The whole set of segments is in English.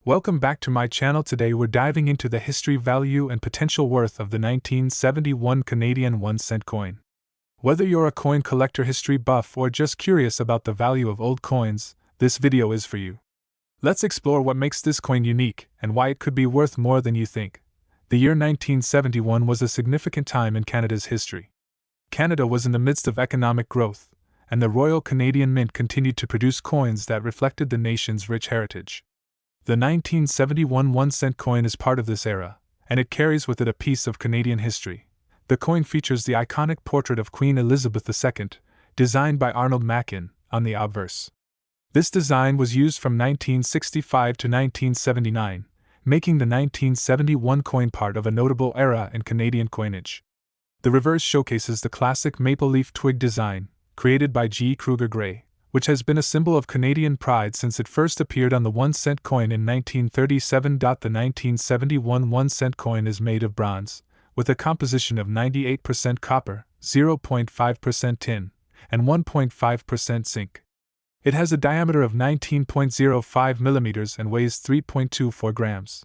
Welcome back to my channel. Today we're diving into the history, value, and potential worth of the 1971 Canadian 1-cent coin. Whether you're a coin collector, history buff, or just curious about the value of old coins, this video is for you. Let's explore what makes this coin unique and why it could be worth more than you think. The year 1971 was a significant time in Canada's history. Canada was in the midst of economic growth, and the Royal Canadian Mint continued to produce coins that reflected the nation's rich heritage. The 1971 1-cent coin is part of this era, and it carries with it a piece of Canadian history. The coin features the iconic portrait of Queen Elizabeth II, designed by Arnold Machin, on the obverse. This design was used from 1965 to 1979, making the 1971 coin part of a notable era in Canadian coinage. The reverse showcases the classic maple leaf twig design, created by G. Kruger Gray, which has been a symbol of Canadian pride since it first appeared on the 1-cent coin in 1937. The 1971 1-cent coin is made of bronze, with a composition of 98% copper, 0.5% tin, and 1.5% zinc. It has a diameter of 19.05 millimeters and weighs 3.24 grams.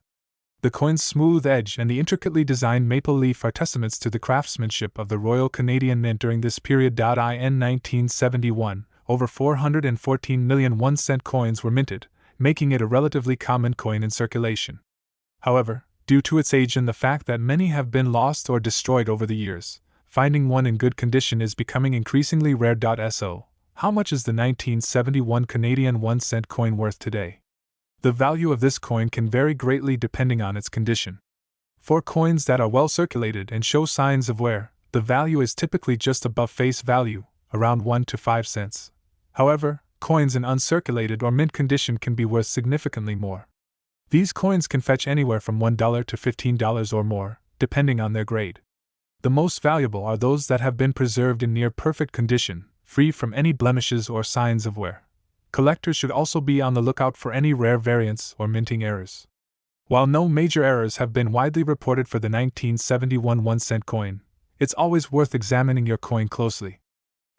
The coin's smooth edge and the intricately designed maple leaf are testaments to the craftsmanship of the Royal Canadian Mint during this period. In 1971, over 414 million 1-cent coins were minted, making it a relatively common coin in circulation. However, due to its age and the fact that many have been lost or destroyed over the years, finding one in good condition is becoming increasingly rare. So, how much is the 1971 Canadian 1-cent coin worth today? The value of this coin can vary greatly depending on its condition. For coins that are well circulated and show signs of wear, the value is typically just above face value, around 1 to 5 cents. However, coins in uncirculated or mint condition can be worth significantly more. These coins can fetch anywhere from $1 to $15 or more, depending on their grade. The most valuable are those that have been preserved in near perfect condition, free from any blemishes or signs of wear. Collectors should also be on the lookout for any rare variants or minting errors. While no major errors have been widely reported for the 1971 1-cent coin, it's always worth examining your coin closely.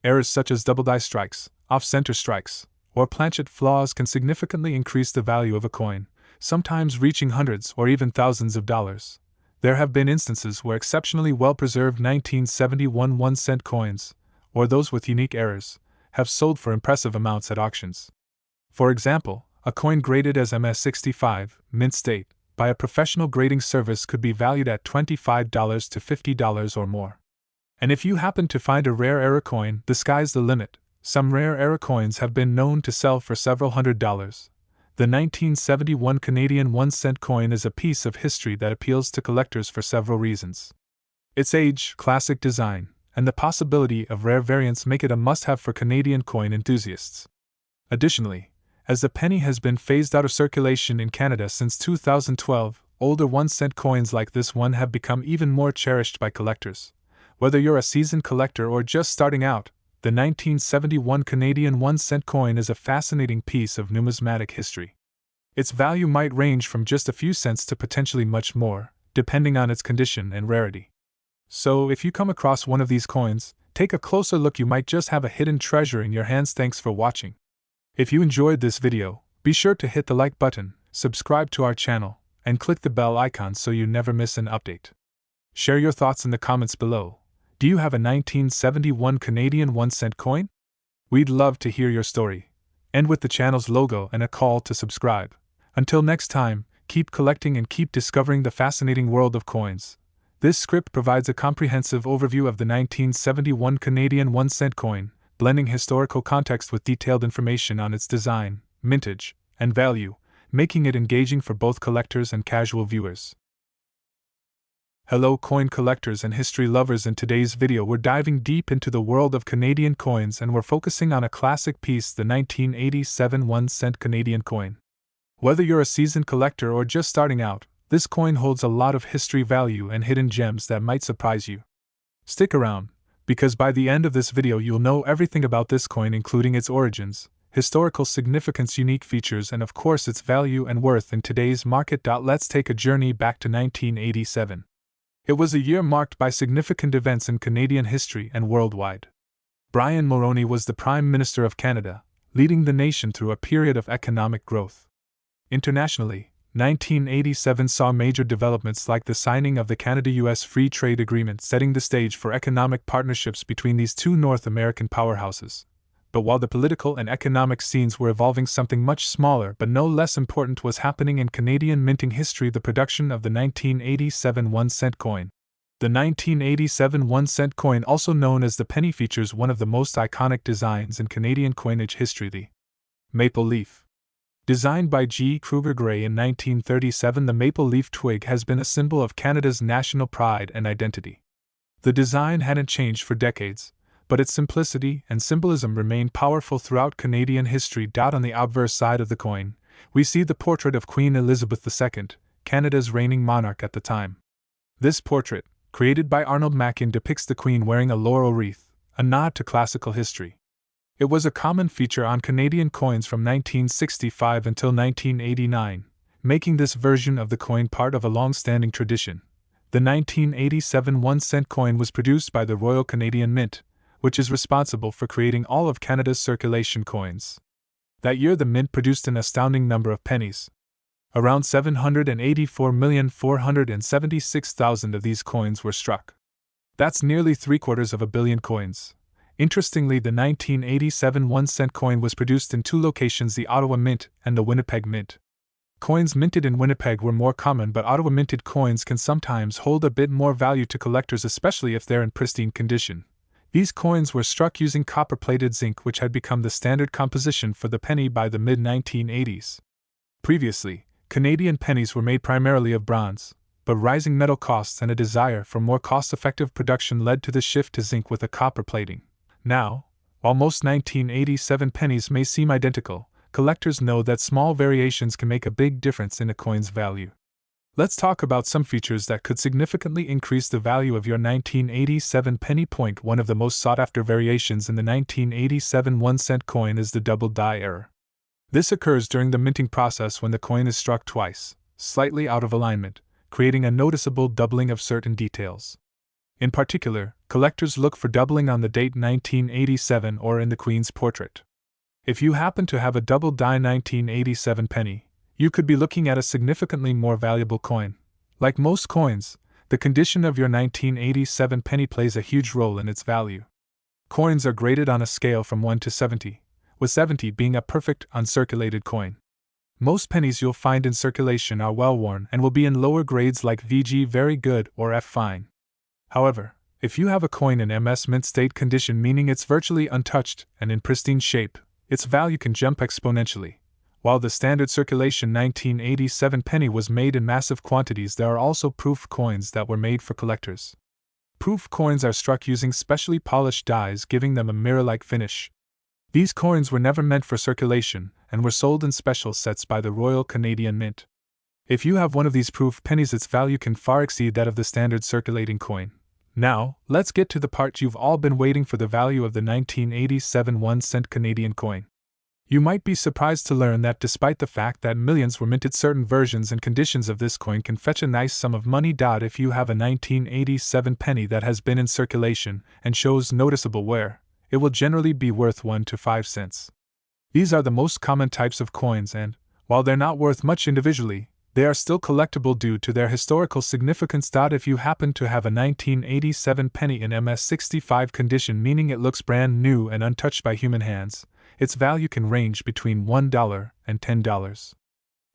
Errors such as double die strikes, off-center strikes, or planchet flaws can significantly increase the value of a coin, sometimes reaching hundreds or even thousands of dollars. There have been instances where exceptionally well-preserved 1971 1-cent coins, or those with unique errors, have sold for impressive amounts at auctions. For example, a coin graded as MS65, mint state, by a professional grading service could be valued at $25 to $50 or more. And if you happen to find a rare error coin, the sky's the limit. Some rare error coins have been known to sell for several $100s. The 1971 Canadian 1-cent coin is a piece of history that appeals to collectors for several reasons. Its age, classic design, and the possibility of rare variants make it a must-have for Canadian coin enthusiasts. Additionally, as the penny has been phased out of circulation in Canada since 2012, older 1-cent coins like this one have become even more cherished by collectors. Whether you're a seasoned collector or just starting out, the 1971 Canadian 1-cent coin is a fascinating piece of numismatic history. Its value might range from just a few cents to potentially much more, depending on its condition and rarity. So, if you come across one of these coins, take a closer look. You might just have a hidden treasure in your hands. Thanks for watching. If you enjoyed this video, be sure to hit the like button, subscribe to our channel, and click the bell icon so you never miss an update. Share your thoughts in the comments below. Do you have a 1971 Canadian 1-cent coin? We'd love to hear your story. And with the channel's logo and a call to subscribe. Until next time, keep collecting and keep discovering the fascinating world of coins. This script provides a comprehensive overview of the 1971 Canadian 1-cent coin, blending historical context with detailed information on its design, mintage, and value, making it engaging for both collectors and casual viewers. Hello coin collectors and history lovers. In today's video we're diving deep into the world of Canadian coins and we're focusing on a classic piece, the 1987 1-cent Canadian coin. Whether you're a seasoned collector or just starting out, this coin holds a lot of history, value, and hidden gems that might surprise you. Stick around, because by the end of this video you'll know everything about this coin, including its origins, historical significance, unique features, and of course its value and worth in today's market. Let's take a journey back to 1987. It was a year marked by significant events in Canadian history and worldwide. Brian Mulroney was the Prime Minister of Canada, leading the nation through a period of economic growth. Internationally, 1987 saw major developments like the signing of the Canada-US Free Trade Agreement, setting the stage for economic partnerships between these two North American powerhouses. But while the political and economic scenes were evolving, something much smaller but no less important was happening in Canadian minting history: the production of the 1987 1-cent coin. The 1987 1-cent coin, also known as the penny, features one of the most iconic designs in Canadian coinage history, the maple leaf. Designed by G. Kruger Gray in 1937, the maple leaf twig has been a symbol of Canada's national pride and identity. The design hadn't changed for decades, but its simplicity and symbolism remain powerful throughout Canadian history. On the obverse side of the coin, we see the portrait of Queen Elizabeth II, Canada's reigning monarch at the time. This portrait, created by Arnold Mackin, depicts the Queen wearing a laurel wreath, a nod to classical history. It was a common feature on Canadian coins from 1965 until 1989, making this version of the coin part of a long-standing tradition. The 1987 1-cent coin was produced by the Royal Canadian Mint, which is responsible for creating all of Canada's circulation coins. That year, the Mint produced an astounding number of pennies. Around 784,476,000 of these coins were struck. That's nearly 750 million coins. Interestingly, the 1987 1-cent coin was produced in two locations: the Ottawa Mint and the Winnipeg Mint. Coins minted in Winnipeg were more common, but Ottawa minted coins can sometimes hold a bit more value to collectors, especially if they're in pristine condition. These coins were struck using copper-plated zinc, which had become the standard composition for the penny by the mid-1980s. Previously, Canadian pennies were made primarily of bronze, but rising metal costs and a desire for more cost-effective production led to the shift to zinc with a copper plating. Now, while most 1987 pennies may seem identical, collectors know that small variations can make a big difference in a coin's value. Let's talk about some features that could significantly increase the value of your 1987 penny. One of the most sought-after variations in the 1987 1-cent coin is the double die error. This occurs during the minting process when the coin is struck twice, slightly out of alignment, creating a noticeable doubling of certain details. In particular, collectors look for doubling on the date 1987 or in the Queen's portrait. If you happen to have a double die 1987 penny, you could be looking at a significantly more valuable coin. Like most coins, the condition of your 1987 penny plays a huge role in its value. Coins are graded on a scale from 1 to 70, with 70 being a perfect, uncirculated coin. Most pennies you'll find in circulation are well-worn and will be in lower grades like VG very good or F fine. However, if you have a coin in MS mint state condition, meaning it's virtually untouched and in pristine shape, its value can jump exponentially. While the standard circulation 1987 penny was made in massive quantities, there are also proof coins that were made for collectors. Proof coins are struck using specially polished dies, giving them a mirror-like finish. These coins were never meant for circulation and were sold in special sets by the Royal Canadian Mint. If you have one of these proof pennies, its value can far exceed that of the standard circulating coin. Now, let's get to the part you've all been waiting for: the value of the 1987 1-cent Canadian coin. You might be surprised to learn that despite the fact that millions were minted, certain versions and conditions of this coin can fetch a nice sum of money. If you have a 1987 penny that has been in circulation and shows noticeable wear, it will generally be worth 1 to 5 cents. These are the most common types of coins, and, while they're not worth much individually, they are still collectible due to their historical significance. If you happen to have a 1987 penny in MS65 condition, meaning it looks brand new and untouched by human hands, its value can range between $1 and $10.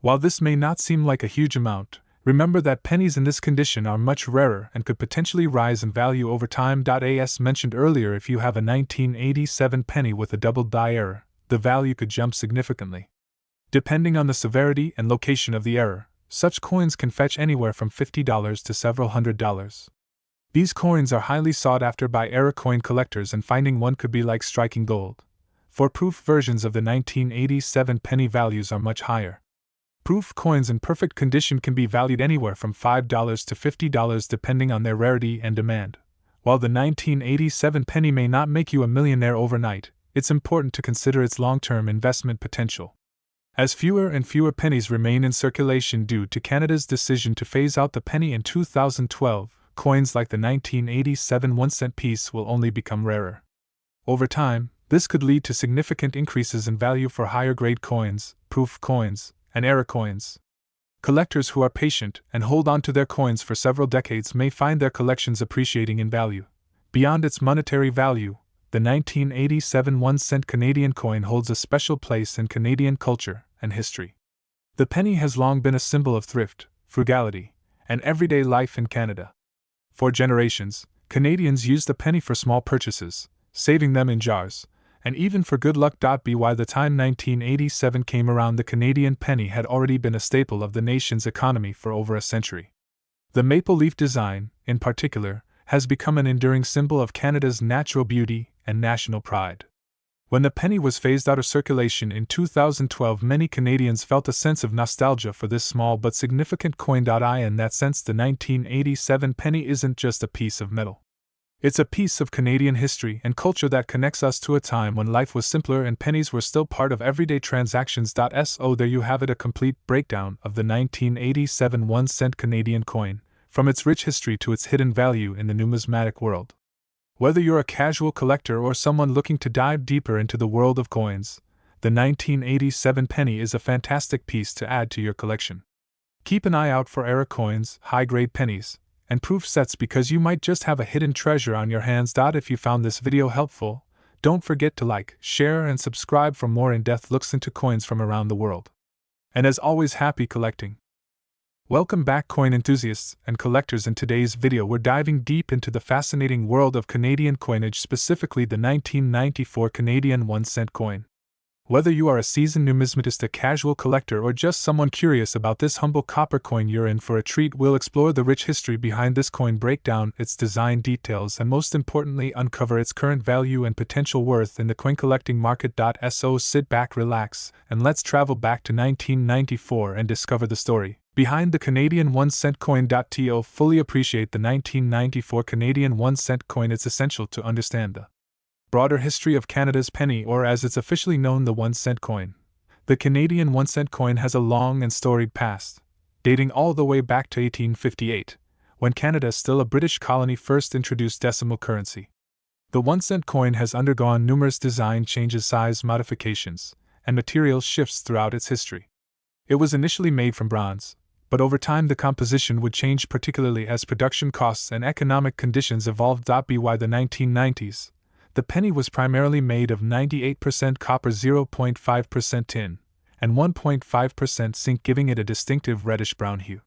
While this may not seem like a huge amount, remember that pennies in this condition are much rarer and could potentially rise in value over time. As mentioned earlier, if you have a 1987 penny with a double die error, the value could jump significantly. Depending on the severity and location of the error, such coins can fetch anywhere from $50 to several $100s. These coins are highly sought after by error coin collectors, and finding one could be like striking gold. For proof versions of the 1987 penny, values are much higher. Proof coins in perfect condition can be valued anywhere from $5 to $50 depending on their rarity and demand. While the 1987 penny may not make you a millionaire overnight, it's important to consider its long-term investment potential. As fewer and fewer pennies remain in circulation due to Canada's decision to phase out the penny in 2012, coins like the 1987 1-cent piece will only become rarer. Over time, this could lead to significant increases in value for higher-grade coins, proof coins, and error coins. Collectors who are patient and hold on to their coins for several decades may find their collections appreciating in value. Beyond its monetary value, the 1987 1-cent Canadian coin holds a special place in Canadian culture and history. The penny has long been a symbol of thrift, frugality, and everyday life in Canada. For generations, Canadians used the penny for small purchases, saving them in jars, and even for good luck. By the time 1987 came around, the Canadian penny had already been a staple of the nation's economy for over a century. The maple leaf design, in particular, has become an enduring symbol of Canada's natural beauty and national pride. When the penny was phased out of circulation in 2012, many Canadians felt a sense of nostalgia for this small but significant coin. In that sense, the 1987 penny isn't just a piece of metal. It's a piece of Canadian history and culture that connects us to a time when life was simpler and pennies were still part of everyday transactions. So there you have it, a complete breakdown of the 1987 1-cent Canadian coin, from its rich history to its hidden value in the numismatic world. Whether you're a casual collector or someone looking to dive deeper into the world of coins, the 1987 penny is a fantastic piece to add to your collection. Keep an eye out for era coins, high-grade pennies, and proof sets, because you might just have a hidden treasure on your hands. If you found this video helpful, don't forget to like, share, and subscribe for more in-depth looks into coins from around the world. And as always, happy collecting! Welcome back, coin enthusiasts and collectors. In today's video, we're diving deep into the fascinating world of Canadian coinage, specifically the 1994 Canadian 1-cent coin. Whether you are a seasoned numismatist, a casual collector, or just someone curious about this humble copper coin, you're in for a treat. We'll explore the rich history behind this coin, break down its design details, and most importantly, uncover its current value and potential worth in the coin collecting market. So sit back, relax, and let's travel back to 1994 and discover the story behind the Canadian 1-cent coin. To fully appreciate the 1994 Canadian 1-cent coin, it's essential to understand the broader history of Canada's penny, or as it's officially known, the 1-cent coin. The Canadian 1-cent coin has a long and storied past, dating all the way back to 1858, when Canada, still a British colony, first introduced decimal currency. The 1-cent coin has undergone numerous design changes, size modifications, and material shifts throughout its history. It was initially made from bronze, but over time the composition would change, particularly as production costs and economic conditions evolved. By the 1990s, the penny was primarily made of 98% copper, 0.5% tin, and 1.5% zinc, giving it a distinctive reddish-brown hue.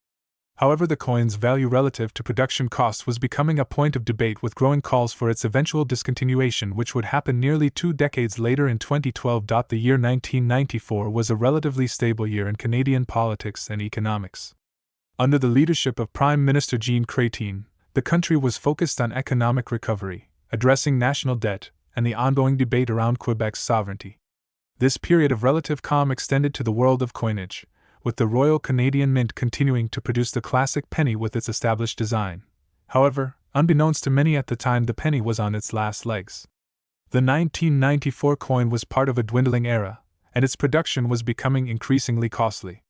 However, the coin's value relative to production costs was becoming a point of debate, with growing calls for its eventual discontinuation, which would happen nearly 2 decades later in 2012. The year 1994 was a relatively stable year in Canadian politics and economics. Under the leadership of Prime Minister Jean Chrétien, the country was focused on economic recovery, addressing national debt, and the ongoing debate around Quebec's sovereignty. This period of relative calm extended to the world of coinage, with the Royal Canadian Mint continuing to produce the classic penny with its established design. However, unbeknownst to many at the time, the penny was on its last legs. The 1994 coin was part of a dwindling era, and its production was becoming increasingly costly.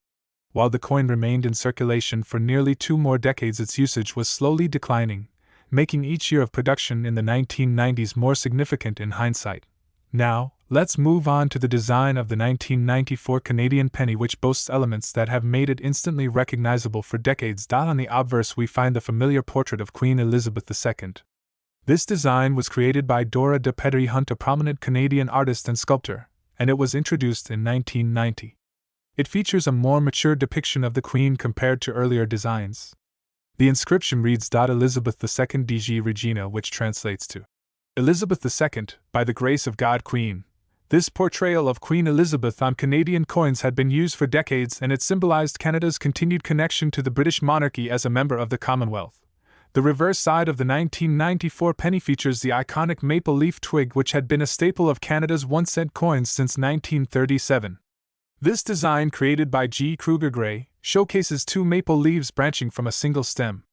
While the coin remained in circulation for nearly 2 more decades, its usage was slowly declining, making each year of production in the 1990s more significant in hindsight. Now, let's move on to the design of the 1994 Canadian penny, which boasts elements that have made it instantly recognizable for decades. On the obverse, we find the familiar portrait of Queen Elizabeth II. This design was created by Dora de Petrie Hunt, a prominent Canadian artist and sculptor, and it was introduced in 1990. It features a more mature depiction of the Queen compared to earlier designs. The inscription reads Elizabeth II DG Regina, which translates to Elizabeth II, by the grace of God, Queen. This portrayal of Queen Elizabeth on Canadian coins had been used for decades, and it symbolized Canada's continued connection to the British monarchy as a member of the Commonwealth. The reverse side of the 1994 penny features the iconic maple leaf twig, which had been a staple of Canada's 1-cent coins since 1937. This design, created by G. Kruger Gray, showcases 2 maple leaves branching from a single stem.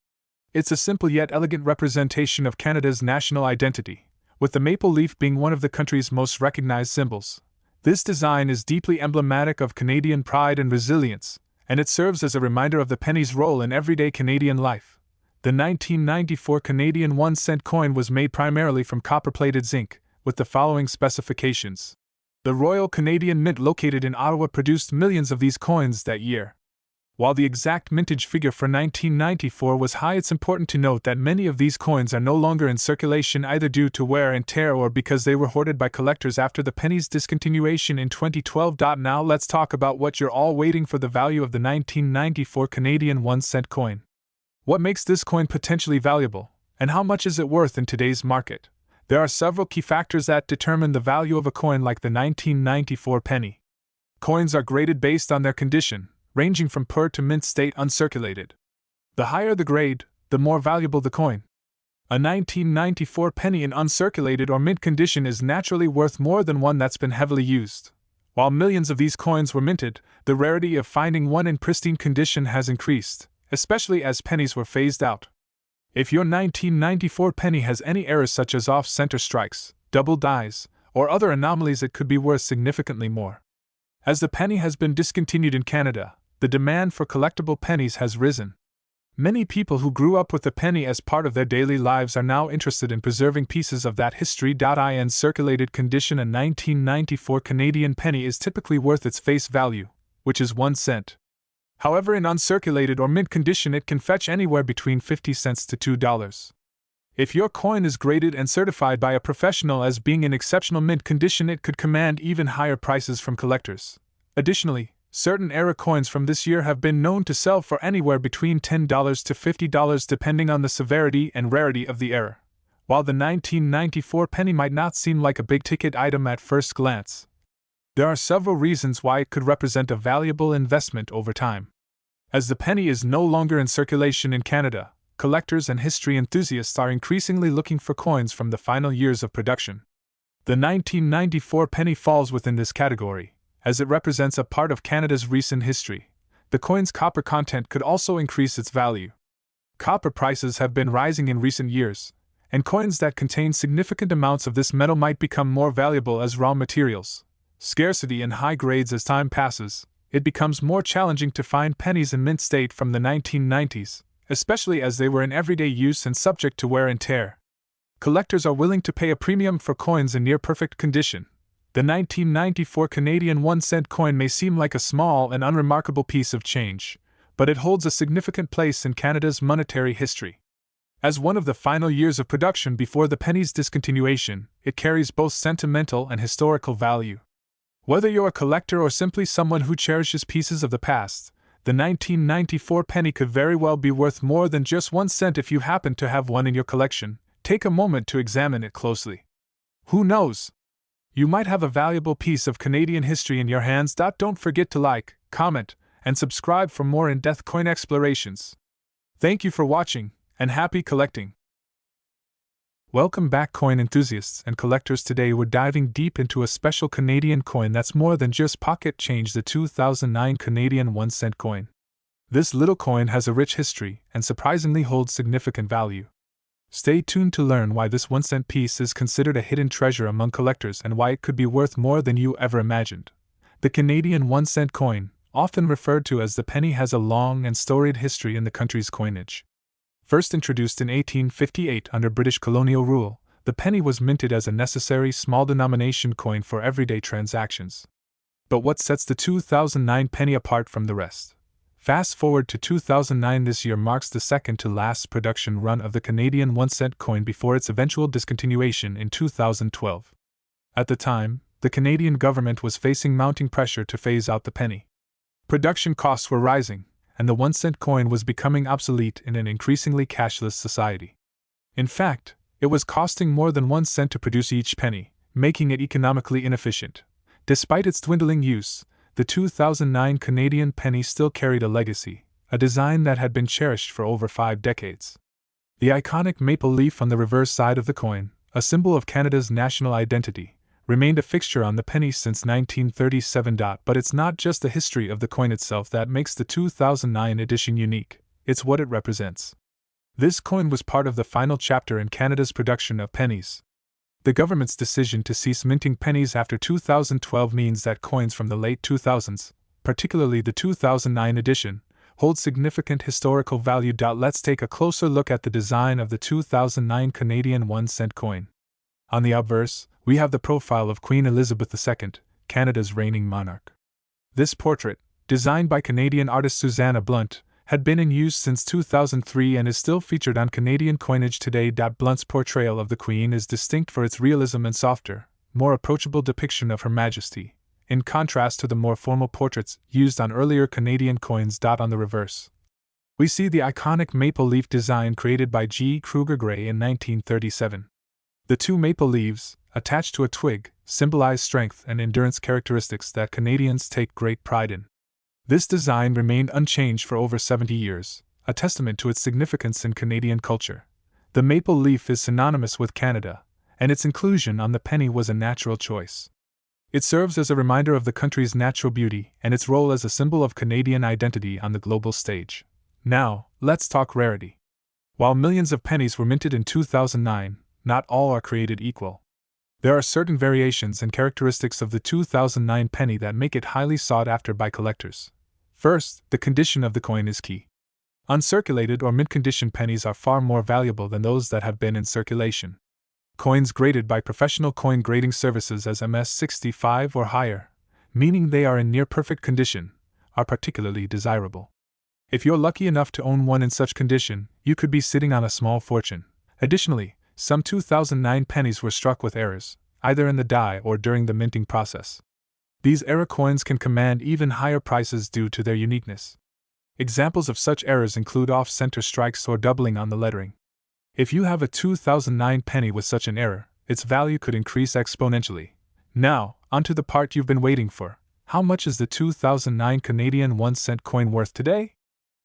It's a simple yet elegant representation of Canada's national identity, with the maple leaf being one of the country's most recognized symbols. This design is deeply emblematic of Canadian pride and resilience, and it serves as a reminder of the penny's role in everyday Canadian life. The 1994 Canadian 1-cent coin was made primarily from copper-plated zinc, with the following specifications. The Royal Canadian Mint, located in Ottawa, produced millions of these coins that year. While the exact mintage figure for 1994 was high, it's important to note that many of these coins are no longer in circulation either due to wear and tear or because they were hoarded by collectors after the penny's discontinuation in 2012. Now let's talk about what you're all waiting for: the value of the 1994 Canadian 1-cent coin. What makes this coin potentially valuable, and how much is it worth in today's market? There are several key factors that determine the value of a coin like the 1994 penny. Coins are graded based on their condition, ranging from poor to mint state uncirculated. The higher the grade, the more valuable the coin. A 1994 penny in uncirculated or mint condition is naturally worth more than one that's been heavily used. While millions of these coins were minted, the rarity of finding one in pristine condition has increased, especially as pennies were phased out. If your 1994 penny has any errors such as off-center strikes, double dies, or other anomalies, it could be worth significantly more. As the penny has been discontinued in Canada, the demand for collectible pennies has risen. Many people who grew up with the penny as part of their daily lives are now interested in preserving pieces of that history. In circulated condition, a 1994 Canadian penny is typically worth its face value, which is 1 cent. However, in uncirculated or mint condition, it can fetch anywhere between 50 cents to $2. If your coin is graded and certified by a professional as being in exceptional mint condition, it could command even higher prices from collectors. Additionally, certain era coins from this year have been known to sell for anywhere between $10 to $50 depending on the severity and rarity of the error. While the 1994 penny might not seem like a big-ticket item at first glance, there are several reasons why it could represent a valuable investment over time. As the penny is no longer in circulation in Canada, collectors and history enthusiasts are increasingly looking for coins from the final years of production. The 1994 penny falls within this category, as it represents a part of Canada's recent history. The coin's copper content could also increase its value. Copper prices have been rising in recent years, and coins that contain significant amounts of this metal might become more valuable as raw materials. Scarcity in high grades. As time passes, it becomes more challenging to find pennies in mint state from the 1990s, especially as they were in everyday use and subject to wear and tear. Collectors are willing to pay a premium for coins in near-perfect condition. The 1994 Canadian 1-cent coin may seem like a small and unremarkable piece of change, but it holds a significant place in Canada's monetary history. As one of the final years of production before the penny's discontinuation, it carries both sentimental and historical value. Whether you're a collector or simply someone who cherishes pieces of the past, the 1994 penny could very well be worth more than just 1 cent if you happen to have one in your collection. Take a moment to examine it closely. Who knows? You might have a valuable piece of Canadian history in your hands. Don't forget to like, comment, and subscribe for more in-depth coin explorations. Thank you for watching, and happy collecting! Welcome back, coin enthusiasts and collectors. Today we're diving deep into a special Canadian coin that's more than just pocket change: the 2009 Canadian 1-cent coin. This little coin has a rich history and surprisingly holds significant value. Stay tuned to learn why this 1-cent piece is considered a hidden treasure among collectors and why it could be worth more than you ever imagined. The Canadian 1-cent coin, often referred to as the penny, has a long and storied history in the country's coinage. First introduced in 1858 under British colonial rule, the penny was minted as a necessary small denomination coin for everyday transactions. But what sets the 2009 penny apart from the rest? Fast forward to 2009. This year marks the second to last production run of the Canadian 1-cent coin before its eventual discontinuation in 2012. At the time, the Canadian government was facing mounting pressure to phase out the penny. Production costs were rising, and the 1-cent coin was becoming obsolete in an increasingly cashless society. In fact, it was costing more than 1 cent to produce each penny, making it economically inefficient. Despite its dwindling use, the 2009 Canadian penny still carried a legacy, a design that had been cherished for over 5 decades. The iconic maple leaf on the reverse side of the coin, a symbol of Canada's national identity, remained a fixture on the penny since 1937. But it's not just the history of the coin itself that makes the 2009 edition unique, it's what it represents. This coin was part of the final chapter in Canada's production of pennies. The government's decision to cease minting pennies after 2012 means that coins from the late 2000s, particularly the 2009 edition, hold significant historical value. Let's take a closer look at the design of the 2009 Canadian 1-cent coin. On the obverse, we have the profile of Queen Elizabeth II, Canada's reigning monarch. This portrait, designed by Canadian artist Susanna Blunt, had been in use since 2003 and is still featured on Canadian coinage today. Blunt's portrayal of the Queen is distinct for its realism and softer, more approachable depiction of Her Majesty, in contrast to the more formal portraits used on earlier Canadian coins. On the reverse, we see the iconic maple leaf design created by G. Kruger Gray in 1937. The two maple leaves, attached to a twig, symbolize strength and endurance, characteristics that Canadians take great pride in. This design remained unchanged for over 70 years, a testament to its significance in Canadian culture. The maple leaf is synonymous with Canada, and its inclusion on the penny was a natural choice. It serves as a reminder of the country's natural beauty and its role as a symbol of Canadian identity on the global stage. Now, let's talk rarity. While millions of pennies were minted in 2009, not all are created equal. There are certain variations and characteristics of the 2009 penny that make it highly sought after by collectors. First, the condition of the coin is key. Uncirculated or mint-condition pennies are far more valuable than those that have been in circulation. Coins graded by professional coin grading services as MS65 or higher, meaning they are in near-perfect condition, are particularly desirable. If you're lucky enough to own one in such condition, you could be sitting on a small fortune. Additionally, some 2009 pennies were struck with errors, either in the die or during the minting process. These error coins can command even higher prices due to their uniqueness. Examples of such errors include off-center strikes or doubling on the lettering. If you have a 2009 penny with such an error, its value could increase exponentially. Now, onto the part you've been waiting for. How much is the 2009 Canadian 1-cent coin worth today?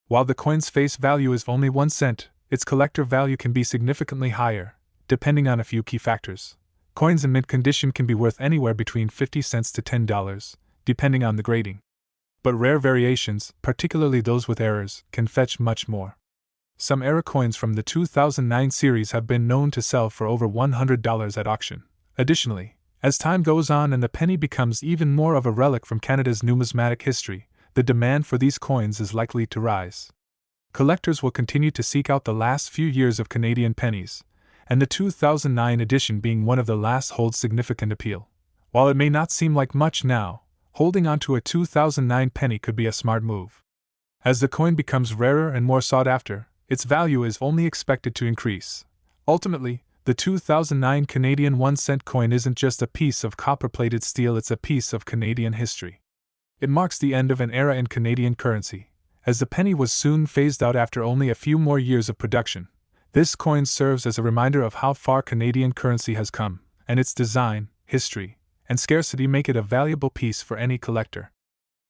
While the coin's face value is only 1 cent, its collector value can be significantly higher, depending on a few key factors. Coins in mint condition can be worth anywhere between 50 cents to $10, depending on the grading. But rare variations, particularly those with errors, can fetch much more. Some error coins from the 2009 series have been known to sell for over $100 at auction. Additionally, as time goes on and the penny becomes even more of a relic from Canada's numismatic history, the demand for these coins is likely to rise. Collectors will continue to seek out the last few years of Canadian pennies, and the 2009 edition being one of the last holds significant appeal. While it may not seem like much now, holding on to a 2009 penny could be a smart move. As the coin becomes rarer and more sought after, its value is only expected to increase. Ultimately, the 2009 Canadian 1-cent coin isn't just a piece of copper-plated steel, it's a piece of Canadian history. It marks the end of an era in Canadian currency, as the penny was soon phased out after only a few more years of production. This coin serves as a reminder of how far Canadian currency has come, and its design, history, and scarcity make it a valuable piece for any collector.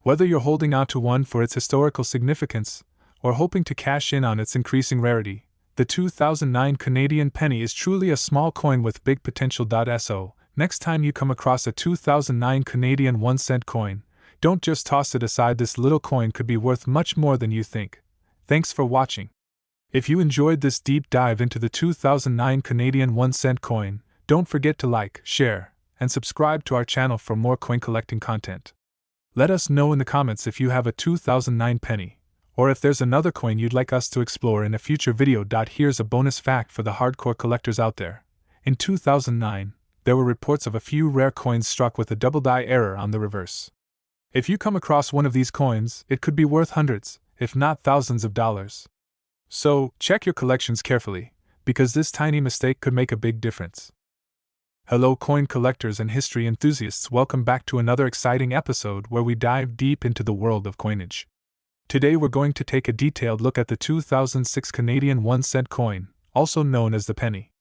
Whether you're holding on to one for its historical significance, or hoping to cash in on its increasing rarity, the 2009 Canadian penny is truly a small coin with big potential. So, next time you come across a 2009 Canadian 1-cent coin, don't just toss it aside. This little coin could be worth much more than you think. Thanks for watching. If you enjoyed this deep dive into the 2009 Canadian 1-cent coin, don't forget to like, share, and subscribe to our channel for more coin collecting content. Let us know in the comments if you have a 2009 penny, or if there's another coin you'd like us to explore in a future video. Here's a bonus fact for the hardcore collectors out there. In 2009, there were reports of a few rare coins struck with a double die error on the reverse. If you come across one of these coins, it could be worth hundreds, if not thousands of dollars. So, check your collections carefully, because this tiny mistake could make a big difference. Hello coin collectors and history enthusiasts, welcome back to another exciting episode where we dive deep into the world of coinage. Today we're going to take a detailed look at the 2006 Canadian 1-cent coin, also known as the penny.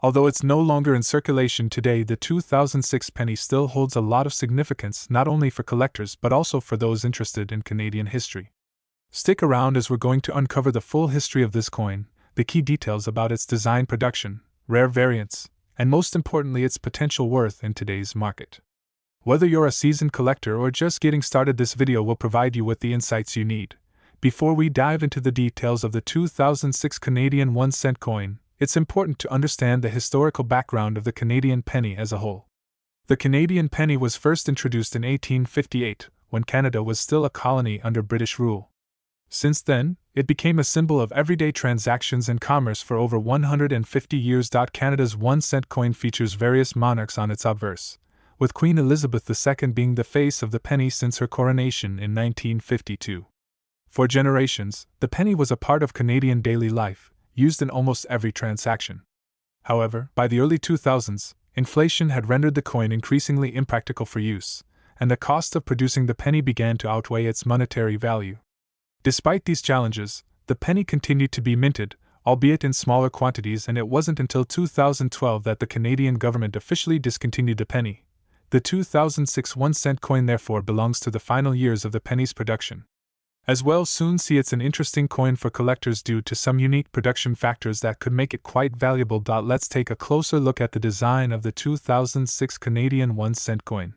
Although it's no longer in circulation today, the 2006 penny still holds a lot of significance not only for collectors but also for those interested in Canadian history. Stick around as we're going to uncover the full history of this coin, the key details about its design, production, rare variants, and most importantly its potential worth in today's market. Whether you're a seasoned collector or just getting started, this video will provide you with the insights you need. Before we dive into the details of the 2006 Canadian 1-cent coin, it's important to understand the historical background of the Canadian penny as a whole. The Canadian penny was first introduced in 1858, when Canada was still a colony under British rule. Since then, it became a symbol of everyday transactions and commerce for over 150 years. Canada's 1-cent coin features various monarchs on its obverse, with Queen Elizabeth II being the face of the penny since her coronation in 1952. For generations, the penny was a part of Canadian daily life, used in almost every transaction. However, by the early 2000s, inflation had rendered the coin increasingly impractical for use, and the cost of producing the penny began to outweigh its monetary value. Despite these challenges, the penny continued to be minted, albeit in smaller quantities, and it wasn't until 2012 that the Canadian government officially discontinued the penny. The 2006 1-cent coin therefore belongs to the final years of the penny's production. As we'll soon see, it's an interesting coin for collectors due to some unique production factors that could make it quite valuable. Let's take a closer look at the design of the 2006 Canadian 1-cent coin.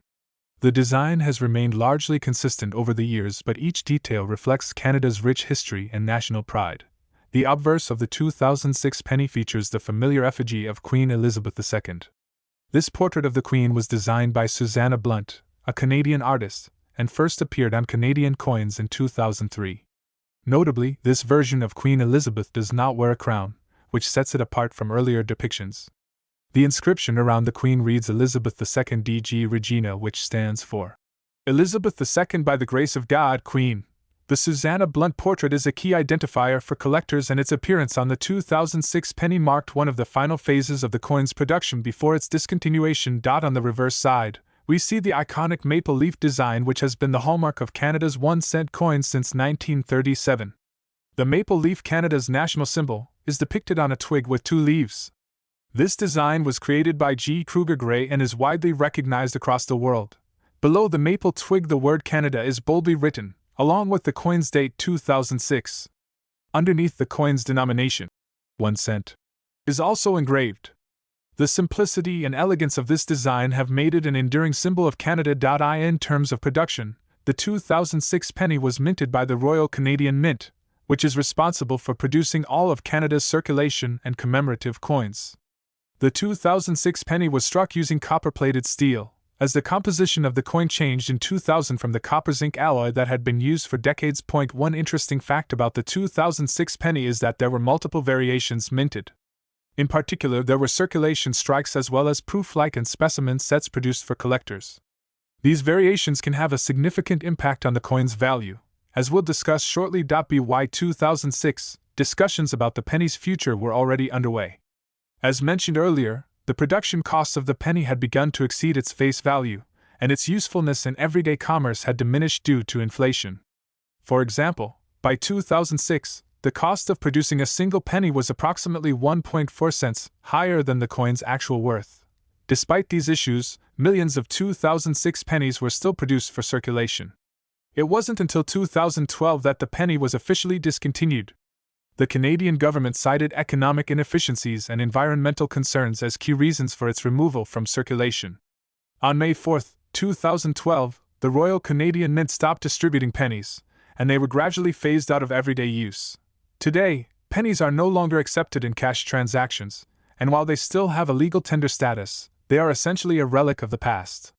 The design has remained largely consistent over the years, but each detail reflects Canada's rich history and national pride. The obverse of the 2006 penny features the familiar effigy of Queen Elizabeth II. This portrait of the Queen was designed by Susanna Blunt, a Canadian artist, and first appeared on Canadian coins in 2003. Notably, this version of Queen Elizabeth does not wear a crown, which sets it apart from earlier depictions. The inscription around the Queen reads Elizabeth II DG Regina, which stands for Elizabeth II by the grace of God, Queen. The Susanna Blunt portrait is a key identifier for collectors, and its appearance on the 2006 penny marked one of the final phases of the coin's production before its discontinuation. On the reverse side, we see the iconic maple leaf design, which has been the hallmark of Canada's 1-cent coins since 1937. The maple leaf, Canada's national symbol, is depicted on a twig with 2 leaves. This design was created by G. Kruger Gray and is widely recognized across the world. Below the maple twig, the word Canada is boldly written, along with the coin's date 2006. Underneath, the coin's denomination, 1 cent, is also engraved. The simplicity and elegance of this design have made it an enduring symbol of Canada. In terms of production, the 2006 penny was minted by the Royal Canadian Mint, which is responsible for producing all of Canada's circulation and commemorative coins. The 2006 penny was struck using copper-plated steel, as the composition of the coin changed in 2000 from the copper-zinc alloy that had been used for decades. One interesting fact about the 2006 penny is that there were multiple variations minted. In particular, there were circulation strikes as well as proof-like and specimen sets produced for collectors. These variations can have a significant impact on the coin's value, as we'll discuss shortly. By 2006, discussions about the penny's future were already underway. As mentioned earlier, the production costs of the penny had begun to exceed its face value, and its usefulness in everyday commerce had diminished due to inflation. For example, by 2006, the cost of producing a single penny was approximately 1.4 cents higher than the coin's actual worth. Despite these issues, millions of 2006 pennies were still produced for circulation. It wasn't until 2012 that the penny was officially discontinued. The Canadian government cited economic inefficiencies and environmental concerns as key reasons for its removal from circulation. On May 4, 2012, the Royal Canadian Mint stopped distributing pennies, and they were gradually phased out of everyday use. Today, pennies are no longer accepted in cash transactions, and while they still have a legal tender status, they are essentially a relic of the past.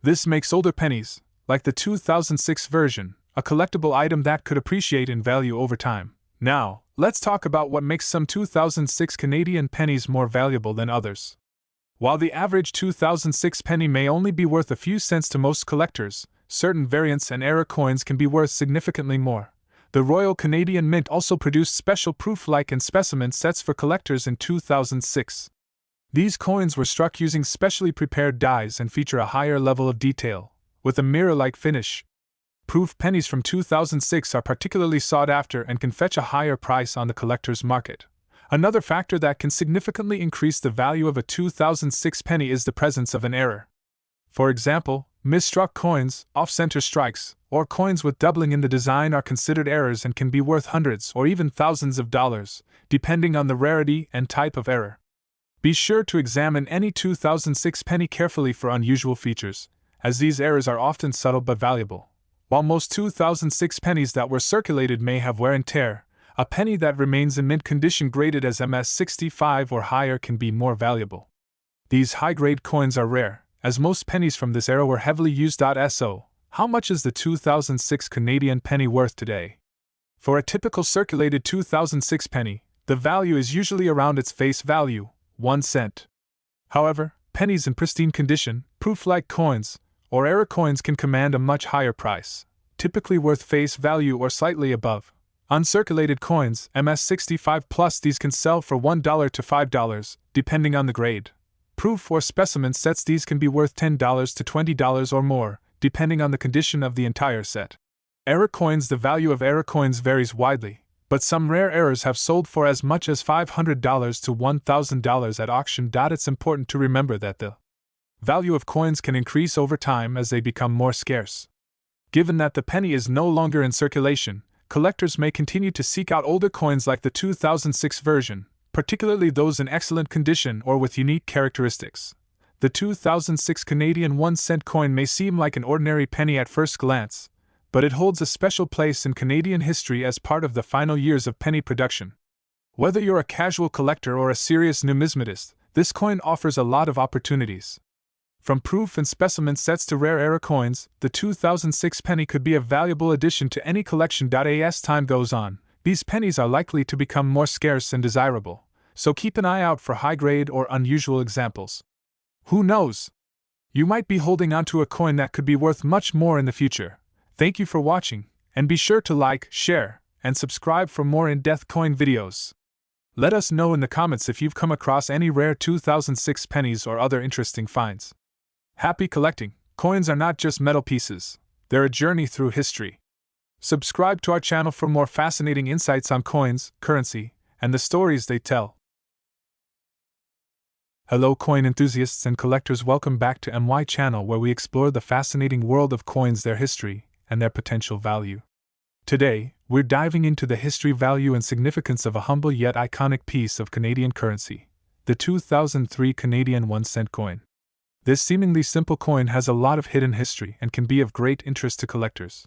This makes older pennies, like the 2006 version, a collectible item that could appreciate in value over time. Now, let's talk about what makes some 2006 Canadian pennies more valuable than others. While the average 2006 penny may only be worth a few cents to most collectors, certain variants and era coins can be worth significantly more. The Royal Canadian Mint also produced special proof-like and specimen sets for collectors in 2006. These coins were struck using specially prepared dies and feature a higher level of detail, with a mirror-like finish. Proof pennies from 2006 are particularly sought after and can fetch a higher price on the collector's market. Another factor that can significantly increase the value of a 2006 penny is the presence of an error. For example, misstruck coins, off-center strikes, or coins with doubling in the design are considered errors and can be worth hundreds or even thousands of dollars, depending on the rarity and type of error. Be sure to examine any 2006 penny carefully for unusual features, as these errors are often subtle but valuable. While most 2006 pennies that were circulated may have wear and tear, a penny that remains in mint condition graded as MS65 or higher can be more valuable. These high-grade coins are rare, as most pennies from this era were heavily used. So, how much is the 2006 Canadian penny worth today? For a typical circulated 2006 penny, the value is usually around its face value, 1 cent. However, Pennies in pristine condition, proof-like coins, or error coins can command a much higher price, typically worth face value or slightly above. Uncirculated coins, MS65 plus, these can sell for $1 to $5, depending on the grade. Proof or specimen sets, these can be worth $10 to $20 or more, depending on the condition of the entire set. Error coins, the value of error coins varies widely, but some rare errors have sold for as much as $500 to $1,000 at auction. It's important to remember that the value of coins can increase over time as they become more scarce. Given that the penny is no longer in circulation, collectors may continue to seek out older coins like the 2006 version, particularly those in excellent condition or with unique characteristics. The 2006 Canadian 1-cent coin may seem like an ordinary penny at first glance, but it holds a special place in Canadian history as part of the final years of penny production. Whether you're a casual collector or a serious numismatist, this coin offers a lot of opportunities. From proof and specimen sets to rare error coins, the 2006 penny could be a valuable addition to any collection. As time goes on, these pennies are likely to become more scarce and desirable, so keep an eye out for high-grade or unusual examples. Who knows? You might be holding onto a coin that could be worth much more in the future. Thank you for watching, and be sure to like, share, and subscribe for more in-depth coin videos. Let us know in the comments if you've come across any rare 2006 pennies or other interesting finds. Happy collecting! Coins are not just metal pieces, they're a journey through history. Subscribe to our channel for more fascinating insights on coins, currency, and the stories they tell. Hello coin enthusiasts and collectors, welcome back to my channel where we explore the fascinating world of coins, their history, and their potential value. Today, we're diving into the history, value, and significance of a humble yet iconic piece of Canadian currency, the 2003 Canadian 1-cent coin. This seemingly simple coin has a lot of hidden history and can be of great interest to collectors.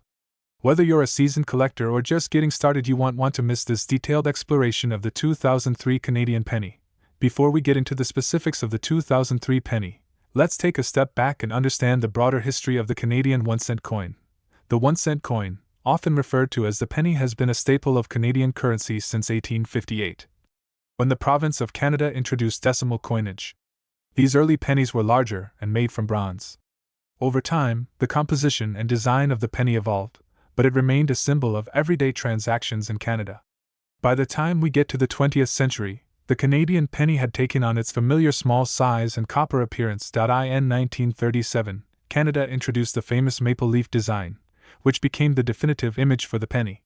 Whether you're a seasoned collector or just getting started, you won't want to miss this detailed exploration of the 2003 Canadian penny. Before we get into the specifics of the 2003 penny, let's take a step back and understand the broader history of the Canadian 1-cent coin. The 1-cent coin, often referred to as the penny, has been a staple of Canadian currency since 1858, when the province of Canada introduced decimal coinage. These early pennies were larger and made from bronze. Over time, the composition and design of the penny evolved, but it remained a symbol of everyday transactions in Canada. By the time we get to the 20th century, the Canadian penny had taken on its familiar small size and copper appearance. In 1937, Canada introduced the famous maple leaf design, which became the definitive image for the penny.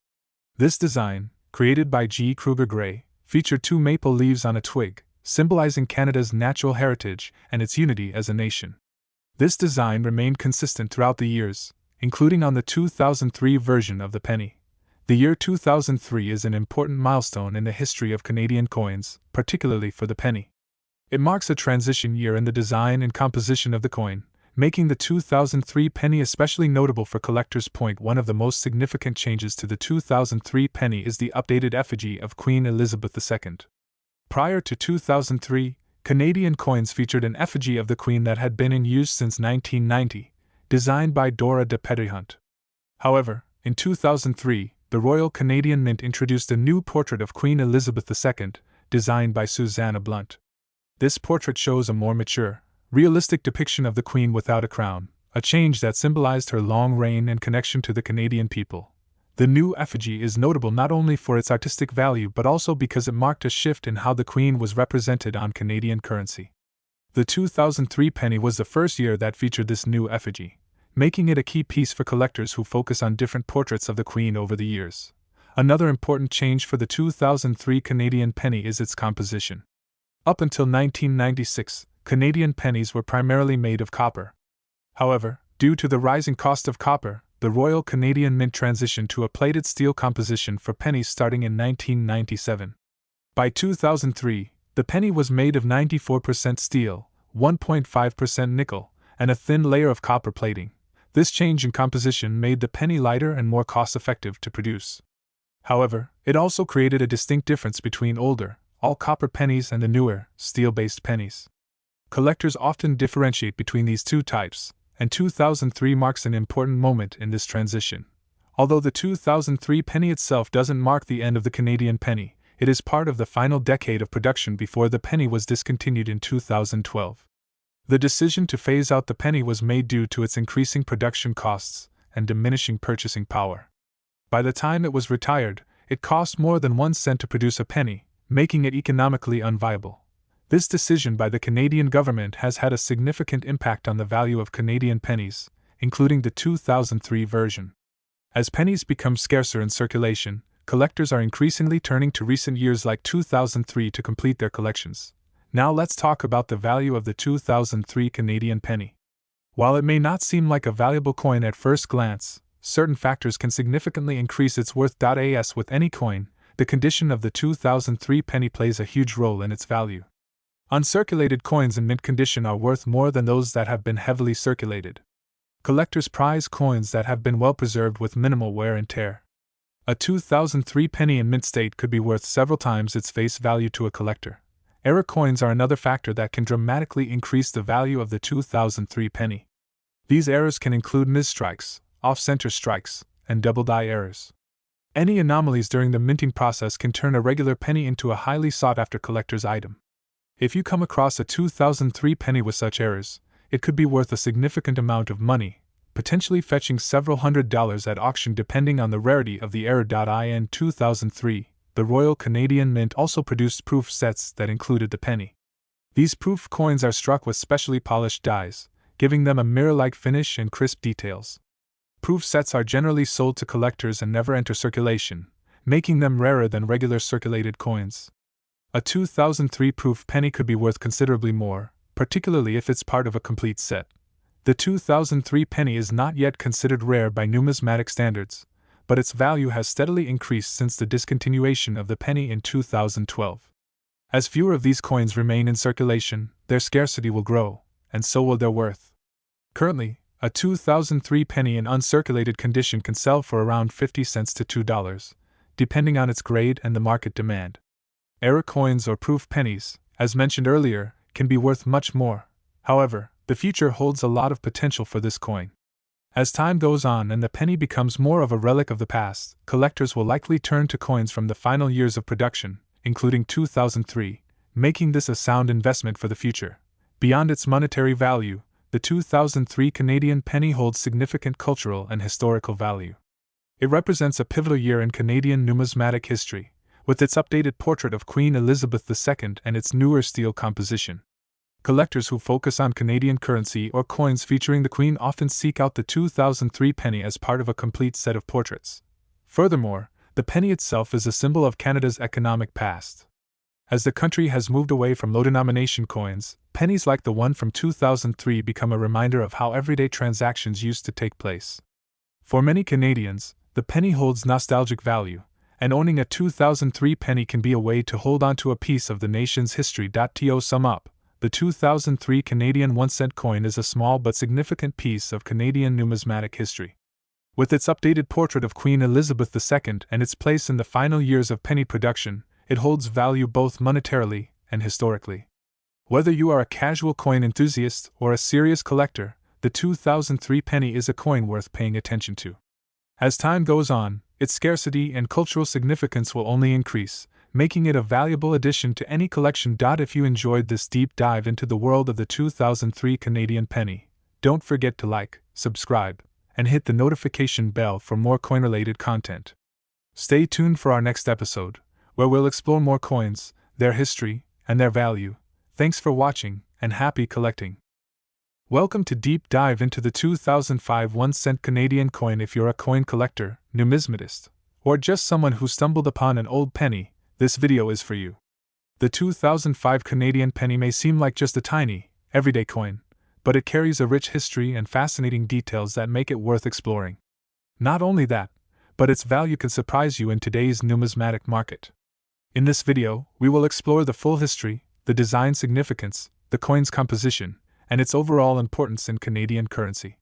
This design, created by G. Kruger Gray, featured two maple leaves on a twig, symbolizing Canada's natural heritage and its unity as a nation. This design remained consistent throughout the years, including on the 2003 version of the penny. The year 2003 is an important milestone in the history of Canadian coins, particularly for the penny. It marks a transition year in the design and composition of the coin, making the 2003 penny especially notable for collectors. One of the most significant changes to the 2003 penny is the updated effigy of Queen Elizabeth II. Prior to 2003, Canadian coins featured an effigy of the Queen that had been in use since 1990, designed by Dora de Petithunt. However, in 2003, the Royal Canadian Mint introduced a new portrait of Queen Elizabeth II, designed by Susanna Blunt. This portrait shows a more mature, realistic depiction of the Queen without a crown, a change that symbolized her long reign and connection to the Canadian people. The new effigy is notable not only for its artistic value but also because it marked a shift in how the Queen was represented on Canadian currency. The 2003 penny was the first year that featured this new effigy, making it a key piece for collectors who focus on different portraits of the Queen over the years. Another important change for the 2003 Canadian penny is its composition. Up until 1996, Canadian pennies were primarily made of copper. However, due to the rising cost of copper, the Royal Canadian Mint transitioned to a plated steel composition for pennies starting in 1997. By 2003, the penny was made of 94% steel, 1.5% nickel, and a thin layer of copper plating. This change in composition made the penny lighter and more cost-effective to produce. However, it also created a distinct difference between older, all-copper pennies and the newer, steel-based pennies. Collectors often differentiate between these two types, and 2003 marks an important moment in this transition. Although the 2003 penny itself doesn't mark the end of the Canadian penny, it is part of the final decade of production before the penny was discontinued in 2012. The decision to phase out the penny was made due to its increasing production costs and diminishing purchasing power. By the time it was retired, it cost more than 1 cent to produce a penny, making it economically unviable. This decision by the Canadian government has had a significant impact on the value of Canadian pennies, including the 2003 version. As pennies become scarcer in circulation, collectors are increasingly turning to recent years like 2003 to complete their collections. Now let's talk about the value of the 2003 Canadian penny. While it may not seem like a valuable coin at first glance, certain factors can significantly increase its worth. As with any coin, the condition of the 2003 penny plays a huge role in its value. Uncirculated coins in mint condition are worth more than those that have been heavily circulated. Collectors prize coins that have been well preserved with minimal wear and tear. A 2003 penny in mint state could be worth several times its face value to a collector. Error coins are another factor that can dramatically increase the value of the 2003 penny. These errors can include misstrikes, off-center strikes, and double die errors. Any anomalies during the minting process can turn a regular penny into a highly sought-after collector's item. If you come across a 2003 penny with such errors, it could be worth a significant amount of money, potentially fetching several $100s at auction depending on the rarity of the error. In 2003, the Royal Canadian Mint also produced proof sets that included the penny. These proof coins are struck with specially polished dies, giving them a mirror-like finish and crisp details. Proof sets are generally sold to collectors and never enter circulation, making them rarer than regular circulated coins. A 2003 proof penny could be worth considerably more, particularly if it's part of a complete set. The 2003 penny is not yet considered rare by numismatic standards, but its value has steadily increased since the discontinuation of the penny in 2012. As fewer of these coins remain in circulation, their scarcity will grow, and so will their worth. Currently, a 2003 penny in uncirculated condition can sell for around 50 cents to $2, depending on its grade and the market demand. Error coins or proof pennies, as mentioned earlier, can be worth much more. However, the future holds a lot of potential for this coin. As time goes on and the penny becomes more of a relic of the past, collectors will likely turn to coins from the final years of production, including 2003, making this a sound investment for the future. Beyond its monetary value, the 2003 Canadian penny holds significant cultural and historical value. It represents a pivotal year in Canadian numismatic history, with its updated portrait of Queen Elizabeth II and its newer steel composition. Collectors who focus on Canadian currency or coins featuring the Queen often seek out the 2003 penny as part of a complete set of portraits. Furthermore, the penny itself is a symbol of Canada's economic past. As the country has moved away from low-denomination coins, pennies like the one from 2003 become a reminder of how everyday transactions used to take place. For many Canadians, the penny holds nostalgic value, and owning a 2003 penny can be a way to hold on to a piece of the nation's history. To sum up, the 2003 Canadian 1-cent coin is a small but significant piece of Canadian numismatic history. With its updated portrait of Queen Elizabeth II and its place in the final years of penny production, it holds value both monetarily and historically. Whether you are a casual coin enthusiast or a serious collector, the 2003 penny is a coin worth paying attention to. As time goes on, its scarcity and cultural significance will only increase, making it a valuable addition to any collection. If you enjoyed this deep dive into the world of the 2003 Canadian penny, don't forget to like, subscribe, and hit the notification bell for more coin-related content. Stay tuned for our next episode, where we'll explore more coins, their history, and their value. Thanks for watching, and happy collecting. Welcome to Deep Dive into the 2005 1-cent Canadian coin. If you're a coin collector, numismatist, or just someone who stumbled upon an old penny, this video is for you. The 2005 Canadian penny may seem like just a tiny, everyday coin, but it carries a rich history and fascinating details that make it worth exploring. Not only that, but its value can surprise you in today's numismatic market. In this video, we will explore the full history, the design significance, the coin's composition, and its overall importance in Canadian currency.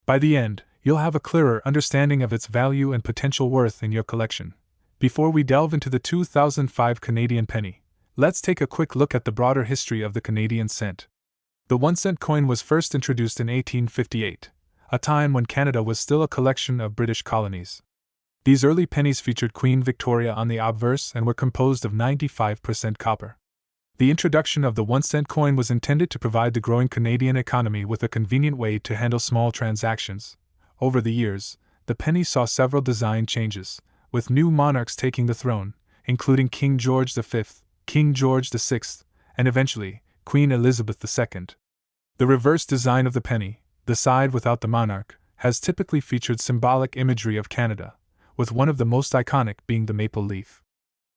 By the end, you'll have a clearer understanding of its value and potential worth in your collection. Before we delve into the 2005 Canadian penny, let's take a quick look at the broader history of the Canadian cent. The 1-cent coin was first introduced in 1858, a time when Canada was still a collection of British colonies. These early pennies featured Queen Victoria on the obverse and were composed of 95% copper. The introduction of the 1-cent coin was intended to provide the growing Canadian economy with a convenient way to handle small transactions. Over the years, the penny saw several design changes, with new monarchs taking the throne, including King George V, King George VI, and eventually, Queen Elizabeth II. The reverse design of the penny, the side without the monarch, has typically featured symbolic imagery of Canada, with one of the most iconic being the maple leaf.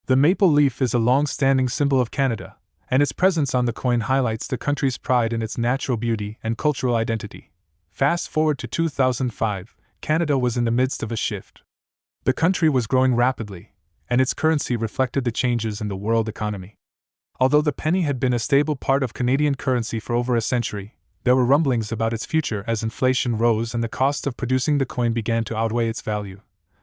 The maple leaf is a long-standing symbol of Canada, and its presence on the coin highlights the country's pride in its natural beauty and cultural identity. Fast forward to 2005, Canada was in the midst of a shift. The country was growing rapidly, and its currency reflected the changes in the world economy. Although the penny had been a stable part of Canadian currency for over a century, there were rumblings about its future as inflation rose and the cost of producing the coin began to outweigh its value.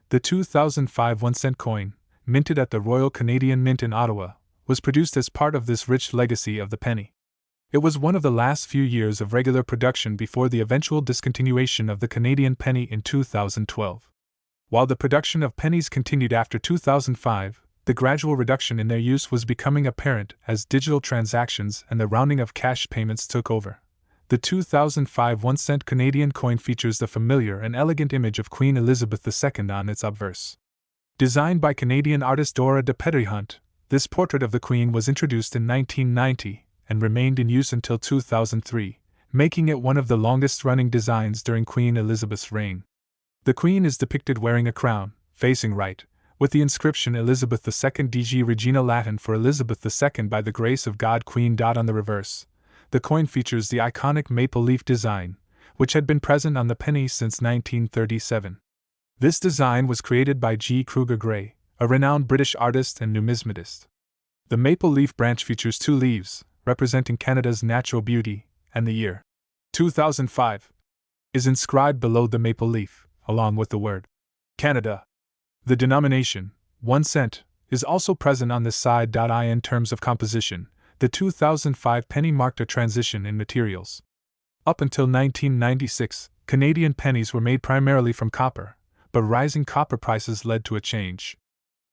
The 2005 1-cent coin, minted at the Royal Canadian Mint in Ottawa, was produced as part of this rich legacy of the penny. It was one of the last few years of regular production before the eventual discontinuation of the Canadian penny in 2012. While the production of pennies continued after 2005, the gradual reduction in their use was becoming apparent as digital transactions and the rounding of cash payments took over. The 2005 1-cent Canadian coin features the familiar and elegant image of Queen Elizabeth II on its obverse. Designed by Canadian artist Dora de Petrie-Hunt, this portrait of the Queen was introduced in 1990 and remained in use until 2003, making it one of the longest-running designs during Queen Elizabeth's reign. The Queen is depicted wearing a crown, facing right, with the inscription Elizabeth II DG Regina, Latin for Elizabeth II by the grace of God Queen. On the reverse, the coin features the iconic maple leaf design, which had been present on the penny since 1937. This design was created by G. Kruger Gray, a renowned British artist and numismatist. The maple leaf branch features two leaves, representing Canada's natural beauty, and the year 2005 is inscribed below the maple leaf, along with the word Canada. The denomination, 1 cent, is also present on this side. In terms of composition, the 2005 penny marked a transition in materials. Up until 1996, Canadian pennies were made primarily from copper, but rising copper prices led to a change.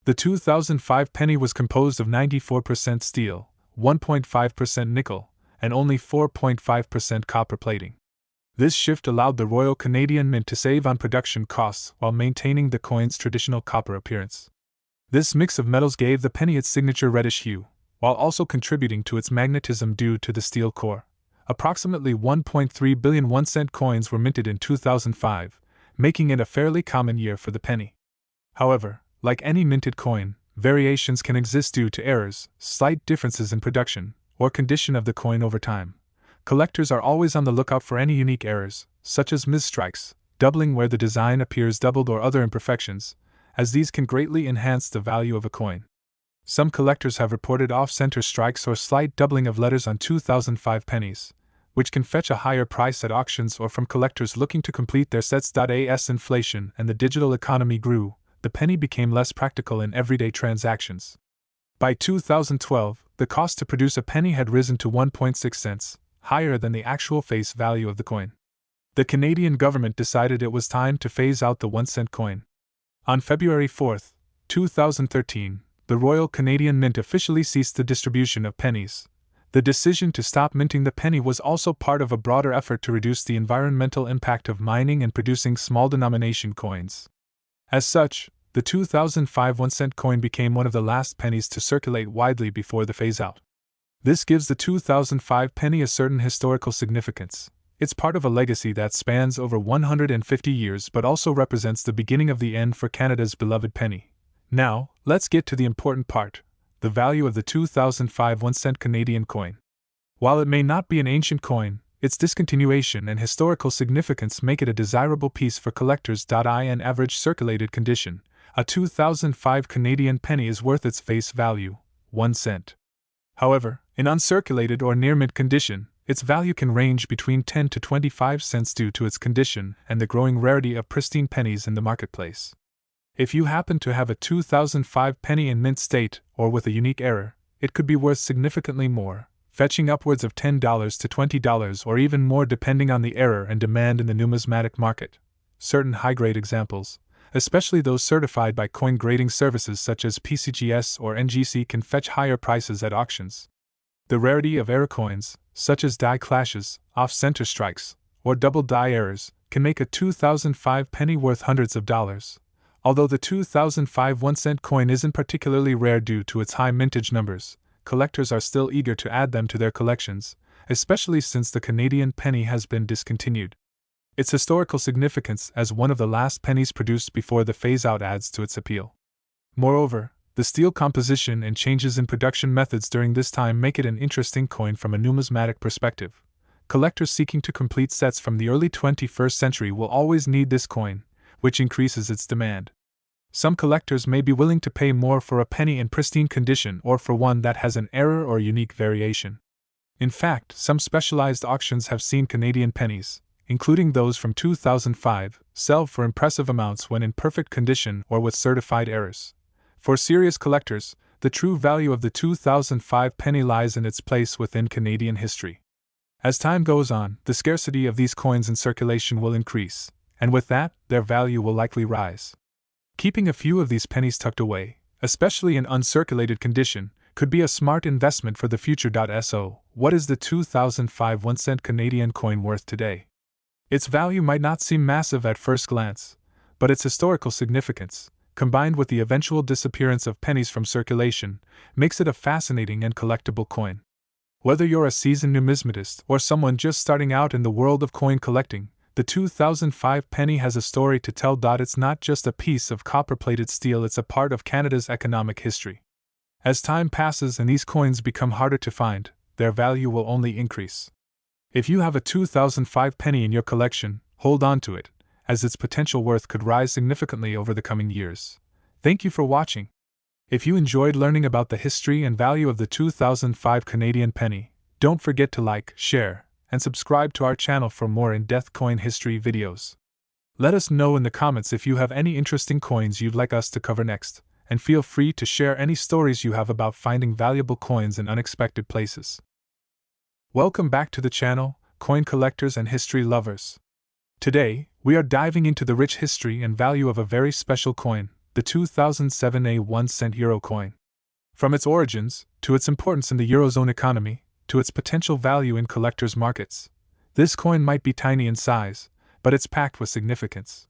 The 2005 penny was composed of 94% steel, 1.5% nickel, and only 4.5% copper plating. This shift allowed the Royal Canadian Mint to save on production costs while maintaining the coin's traditional copper appearance. This mix of metals gave the penny its signature reddish hue, while also contributing to its magnetism due to the steel core. Approximately 1.3 billion 1-cent coins were minted in 2005, making it a fairly common year for the penny. However, like any minted coin, variations can exist due to errors, slight differences in production, or condition of the coin over time. Collectors are always on the lookout for any unique errors, such as misstrikes, doubling where the design appears doubled, or other imperfections, as these can greatly enhance the value of a coin. Some collectors have reported off-center strikes or slight doubling of letters on 2005 pennies, which can fetch a higher price at auctions or from collectors looking to complete their sets. As inflation and the digital economy grew, the penny became less practical in everyday transactions. By 2012, the cost to produce a penny had risen to 1.6 cents, higher than the actual face value of the coin. The Canadian government decided it was time to phase out the 1-cent coin. On February 4, 2013, the Royal Canadian Mint officially ceased the distribution of pennies. The decision to stop minting the penny was also part of a broader effort to reduce the environmental impact of mining and producing small denomination coins. As such, the 2005 1-cent coin became one of the last pennies to circulate widely before the phase-out. This gives the 2005 penny a certain historical significance. It's part of a legacy that spans over 150 years but also represents the beginning of the end for Canada's beloved penny. Now, let's get to the important part, the value of the 2005 1-cent Canadian coin. While it may not be an ancient coin, its discontinuation and historical significance make it a desirable piece for collectors. In average circulated condition, a 2005 Canadian penny is worth its face value, 1 cent. However, in uncirculated or near-mint condition, its value can range between 10 to 25 cents due to its condition and the growing rarity of pristine pennies in the marketplace. If you happen to have a 2005 penny in mint state or with a unique error, it could be worth significantly more, fetching upwards of $10 to $20 or even more depending on the error and demand in the numismatic market. Certain high-grade examples, especially those certified by coin grading services such as PCGS or NGC, can fetch higher prices at auctions. The rarity of error coins, such as die clashes, off-center strikes, or double die errors, can make a 2005 penny worth hundreds of dollars. Although the 2005 1-cent coin isn't particularly rare due to its high mintage numbers, collectors are still eager to add them to their collections, especially since the Canadian penny has been discontinued. Its historical significance as one of the last pennies produced before the phase-out adds to its appeal. Moreover, the steel composition and changes in production methods during this time make it an interesting coin from a numismatic perspective. Collectors seeking to complete sets from the early 21st century will always need this coin, which increases its demand. Some collectors may be willing to pay more for a penny in pristine condition or for one that has an error or unique variation. In fact, some specialized auctions have seen Canadian pennies, including those from 2005, sell for impressive amounts when in perfect condition or with certified errors. For serious collectors, the true value of the 2005 penny lies in its place within Canadian history. As time goes on, the scarcity of these coins in circulation will increase, and with that, their value will likely rise. Keeping a few of these pennies tucked away, especially in uncirculated condition, could be a smart investment for the future. So, what is the 2005 1-cent Canadian coin worth today? Its value might not seem massive at first glance, but its historical significance, combined with the eventual disappearance of pennies from circulation, makes it a fascinating and collectible coin. Whether you're a seasoned numismatist or someone just starting out in the world of coin collecting, the 2005 penny has a story to tell. It's not just a piece of copper-plated steel, it's a part of Canada's economic history. As time passes and these coins become harder to find, their value will only increase. If you have a 2005 penny in your collection, hold on to it, as its potential worth could rise significantly over the coming years. Thank you for watching. If you enjoyed learning about the history and value of the 2005 Canadian penny, don't forget to like, share, and subscribe to our channel for more in-depth coin history videos. Let us know in the comments if you have any interesting coins you'd like us to cover next, and feel free to share any stories you have about finding valuable coins in unexpected places. Welcome back to the channel, coin collectors and history lovers. Today, we are diving into the rich history and value of a very special coin, the 2007 1-cent euro coin. From its origins, to its importance in the Eurozone economy, to its potential value in collectors' markets, this coin might be tiny in size, but it's packed with significance.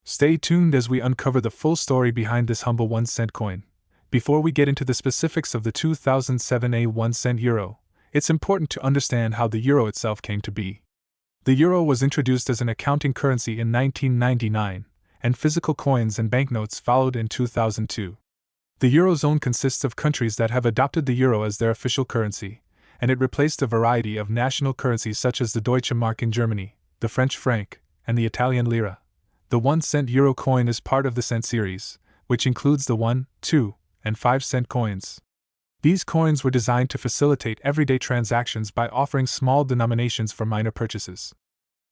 Stay tuned as we uncover the full story behind this humble 1-cent coin. Before we get into the specifics of the 2007 1-cent euro, it's important to understand how the euro itself came to be. The euro was introduced as an accounting currency in 1999, and physical coins and banknotes followed in 2002. The Eurozone consists of countries that have adopted the euro as their official currency, and it replaced a variety of national currencies such as the Deutsche Mark in Germany, the French franc, and the Italian lira. The 1-cent euro coin is part of the cent series, which includes the 1, 2, and 5-cent coins. These coins were designed to facilitate everyday transactions by offering small denominations for minor purchases.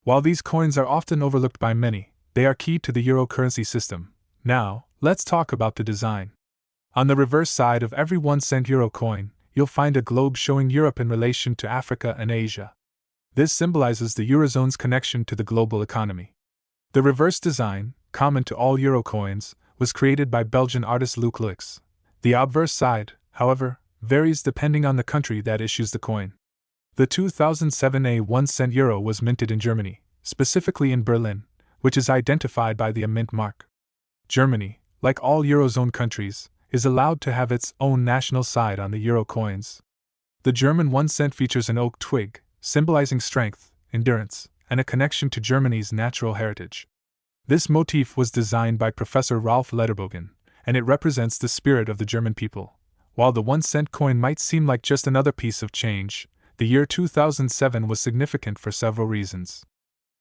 While these coins are often overlooked by many, they are key to the euro currency system. Now, let's talk about the design. On the reverse side of every 1-cent euro coin, you'll find a globe showing Europe in relation to Africa and Asia. This symbolizes the Eurozone's connection to the global economy. The reverse design, common to all euro coins, was created by Belgian artist Luc Lux. The obverse side, however, varies depending on the country that issues the coin. The 2007 1-cent euro was minted in Germany, specifically in Berlin, which is identified by the mint mark. Germany, like all Eurozone countries, is allowed to have its own national side on the euro coins. The German 1-cent features an oak twig, symbolizing strength, endurance, and a connection to Germany's natural heritage. This motif was designed by Professor Ralph Lederbogen, and it represents the spirit of the German people. While the 1-cent coin might seem like just another piece of change, the year 2007 was significant for several reasons.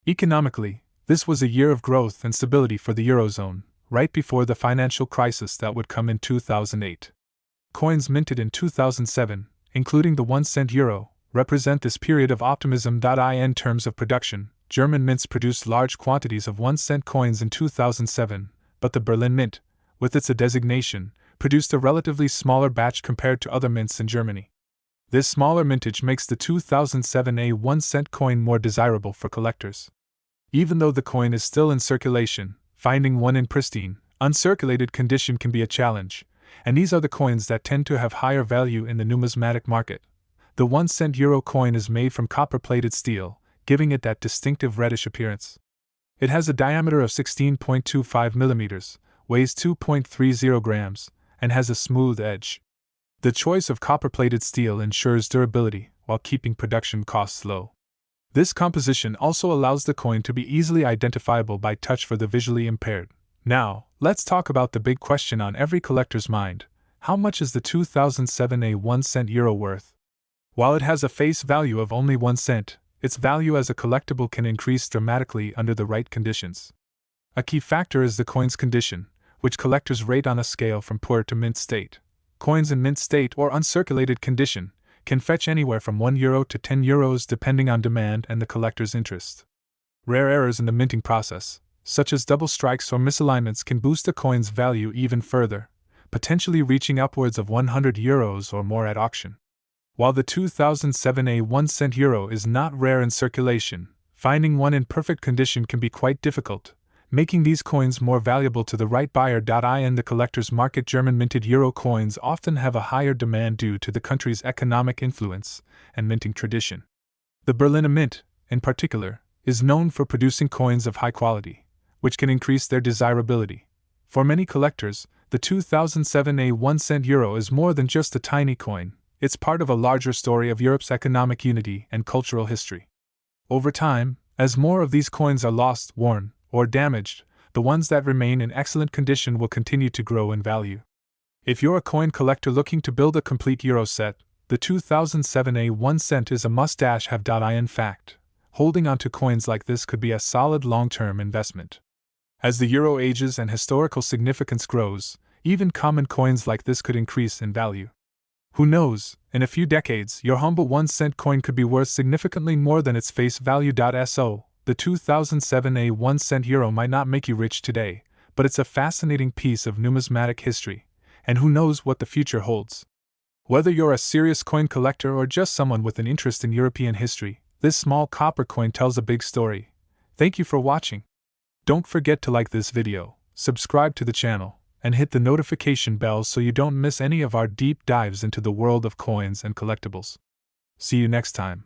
Economically, this was a year of growth and stability for the Eurozone, right before the financial crisis that would come in 2008. Coins minted in 2007, including the 1-cent euro, represent this period of optimism. In terms of production, German mints produced large quantities of 1-cent coins in 2007, but the Berlin Mint, with its designation, produced a relatively smaller batch compared to other mints in Germany. This smaller mintage makes the 2007 1-cent coin more desirable for collectors. Even though the coin is still in circulation, finding one in pristine, uncirculated condition can be a challenge, and these are the coins that tend to have higher value in the numismatic market. The 1 cent euro coin is made from copper-plated steel, giving it that distinctive reddish appearance. It has a diameter of 16.25 millimeters, weighs 2.30 grams, and has a smooth edge. The choice of copper-plated steel ensures durability while keeping production costs low. This composition also allows the coin to be easily identifiable by touch for the visually impaired. Now, let's talk about the big question on every collector's mind. How much is the 2007 1 cent euro worth? While it has a face value of only 1 cent, its value as a collectible can increase dramatically under the right conditions. A key factor is the coin's condition, which collectors rate on a scale from poor to mint state. Coins in mint state or uncirculated condition can fetch anywhere from €1 to €10 depending on demand and the collector's interest. Rare errors in the minting process, such as double strikes or misalignments, can boost a coin's value even further, potentially reaching upwards of €100 or more at auction. While the 2007 1 cent euro is not rare in circulation, finding one in perfect condition can be quite difficult, making these coins more valuable to the right buyer. In the collector's market, German minted euro coins often have a higher demand due to the country's economic influence and minting tradition. The Berliner Mint, in particular, is known for producing coins of high quality, which can increase their desirability. For many collectors, the 2007 1 cent euro is more than just a tiny coin. It's part of a larger story of Europe's economic unity and cultural history. Over time, as more of these coins are lost, worn, or damaged, the ones that remain in excellent condition will continue to grow in value. If you're a coin collector looking to build a complete euro set, the 2007 1 cent is a must-have. In fact, holding onto coins like this could be a solid long-term investment. As the euro ages and historical significance grows, even common coins like this could increase in value. Who knows, in a few decades, your humble 1 cent coin could be worth significantly more than its face value. So, the 2007 1 cent euro might not make you rich today, but it's a fascinating piece of numismatic history, and who knows what the future holds. Whether you're a serious coin collector or just someone with an interest in European history, this small copper coin tells a big story. Thank you for watching. Don't forget to like this video, subscribe to the channel, and hit the notification bell so you don't miss any of our deep dives into the world of coins and collectibles. See you next time.